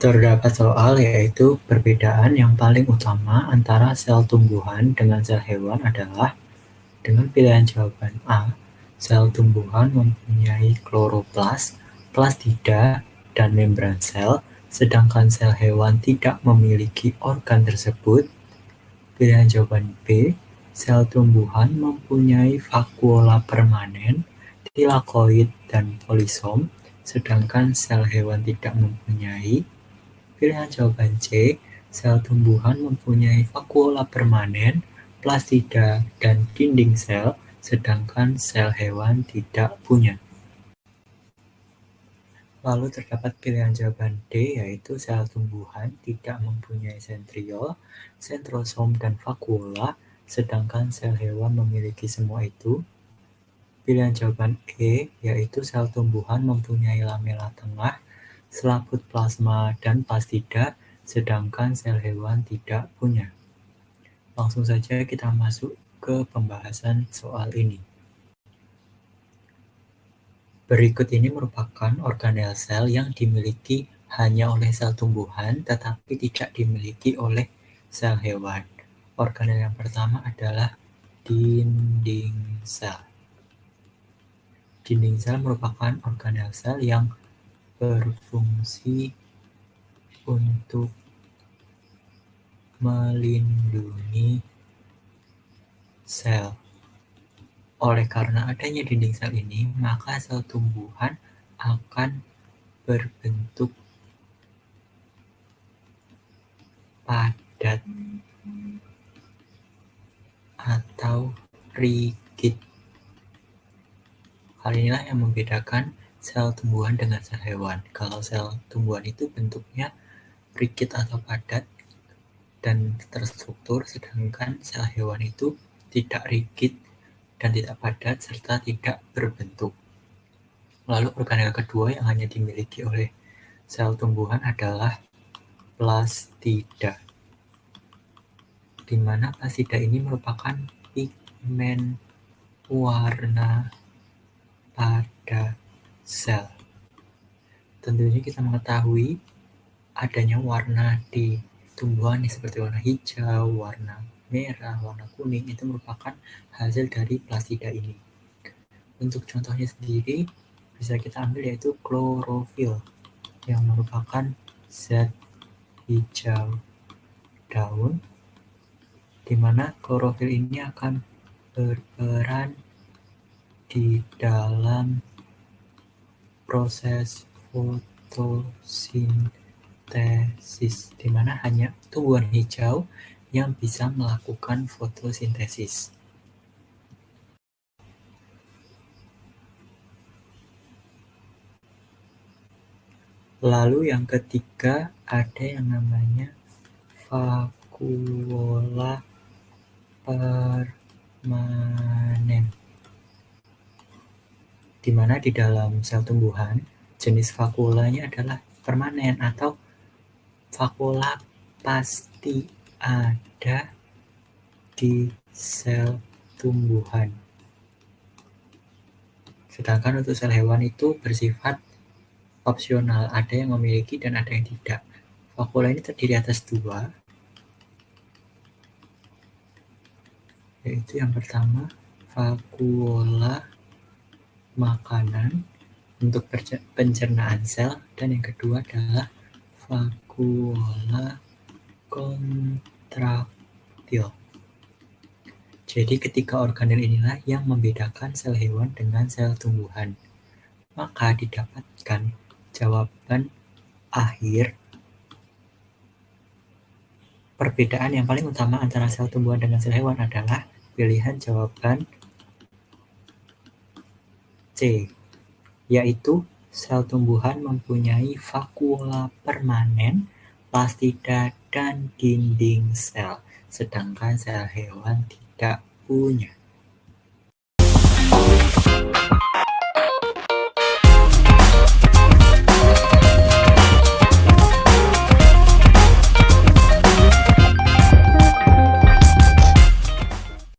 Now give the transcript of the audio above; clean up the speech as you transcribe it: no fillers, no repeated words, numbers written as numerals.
Terdapat soal yaitu perbedaan yang paling utama antara sel tumbuhan dengan sel hewan adalah dengan pilihan jawaban A. Sel tumbuhan mempunyai kloroplas, plastida, dan membran sel, sedangkan sel hewan tidak memiliki organ tersebut. Pilihan jawaban B. Sel tumbuhan mempunyai vakuola permanen, tilakoid, dan polisom, sedangkan sel hewan tidak mempunyai. Pilihan jawaban C. Sel tumbuhan mempunyai vakuola permanen, plastida, dan dinding sel, sedangkan sel hewan tidak punya. Lalu terdapat pilihan jawaban D, yaitu sel tumbuhan tidak mempunyai sentriol, sentrosom, dan vakuola, sedangkan sel hewan memiliki semua itu. Pilihan jawaban E, yaitu sel tumbuhan mempunyai lamela tengah, selaput plasma, dan plastida, sedangkan sel hewan tidak punya. Langsung saja kita masuk ke pembahasan soal ini. Berikut ini merupakan organel sel yang dimiliki hanya oleh sel tumbuhan tetapi tidak dimiliki oleh sel hewan. Organel yang pertama adalah dinding sel. Dinding sel merupakan organel sel yang berfungsi untuk melindungi sel. Oleh karena adanya dinding sel ini, maka sel tumbuhan akan berbentuk padat atau rigid. Hal inilah yang membedakan sel tumbuhan dengan sel hewan. Kalau sel tumbuhan itu bentuknya rigid atau padat dan terstruktur, sedangkan sel hewan itu tidak rigid dan tidak padat serta tidak berbentuk. Lalu organel kedua yang hanya dimiliki oleh sel tumbuhan adalah plastida, di mana plastida ini merupakan pigmen warna pada sel. Tentunya kita mengetahui adanya warna di tumbuhan seperti warna hijau, warna merah, warna kuning, itu merupakan hasil dari plastida ini. Untuk contohnya sendiri bisa kita ambil yaitu klorofil, yang merupakan zat hijau daun, di mana klorofil ini akan berperan di dalam proses fotosintesis, di mana hanya tumbuhan hijau yang bisa melakukan fotosintesis. Lalu yang ketiga ada yang namanya vakuola permanen, di mana di dalam sel tumbuhan jenis vakuolanya adalah permanen atau vakuola pasti ada di sel tumbuhan. Sedangkan untuk sel hewan itu bersifat opsional, ada yang memiliki dan ada yang tidak. Vakuola ini terdiri atas dua, yaitu yang pertama vakuola makanan untuk pencernaan sel, dan yang kedua adalah vakuola kontraktil. Jadi ketiga organel inilah yang membedakan sel hewan dengan sel tumbuhan. Maka didapatkan jawaban akhir perbedaan yang paling utama antara sel tumbuhan dengan sel hewan adalah pilihan jawaban C, yaitu sel tumbuhan mempunyai vakuola permanen, plastida, dan dinding sel, sedangkan sel hewan tidak punya.